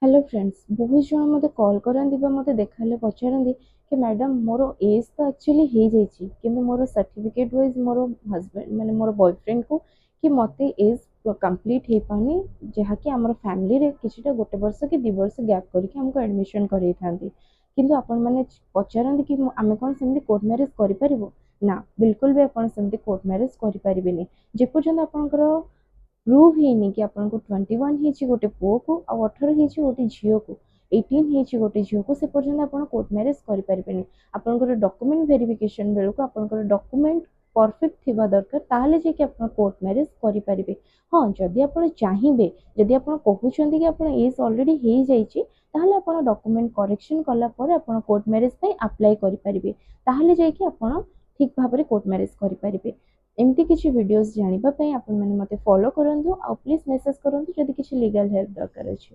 Hello friends, बहुत जन मते कॉल करंती बा मते देखाले पचारंती कि मैडम मोर एज तो एक्चुअली हो जाइए कि मोर सर्टिफिकेट वाइज मोर हस्बैंड माने मोर बॉयफ्रेंड को कि मते एज कंप्लीट हो पानी जहाँकि आम फैमिली रे किछिटा गोटे वर्ष कि 2 वर्ष गैप करके हमको एडमिशन करई थांती किंतु आपण माने पचारंती कि आमे कोन सेमती कोर्ट मैरिज करि परिबो ना बिल्कुल भी आपण सेमती कोर्ट मैरिज करि परिबेनी जे पर्यंत आपनकर प्रूव ହେଇନି कि आपको 21 ହେଇଛି ଗୋଟେ ପୁଅକୁ ଆଉ 18 ହେଇଛି ଗୋଟେ ଝିଅକୁ 18 ହେଇଛି ଗୋଟେ ଝିଅକୁ ସେ ପର୍ଯ୍ୟନ୍ତ ଆପଣ କୋର୍ଟ ମ୍ୟାରେଜ କରିପାରିବେନି ଆପଣଙ୍କର ଡକୁମେଣ୍ଟ ଭେରିଫିକେସନ ବେଳକୁ ଆପଣଙ୍କର ଡକୁମେଣ୍ଟ परफेक्ट थिबा दरकार ताहले जे कि आपण कोर्ट मैरिज करि परिबे। हां जदि आपण चाहिबे जदि आपण कहउछंती कि आपण एज ऑलरेडी हे जाईची ताहले आपण डॉक्यूमेंट करेक्शन कला पर आपण कोर्ट मैरिज पे अप्लाई करि परिबे ताहले जे कि आपण ठीक भाबरे कोर्ट मैरिज करि परिबे। एमती किसी वीडियोस जानिबा पई आपण माने मते फॉलो करंतु आ प्लीज मेसेज करंतु जदि किसी लीगल हेल्प दरकार अछि।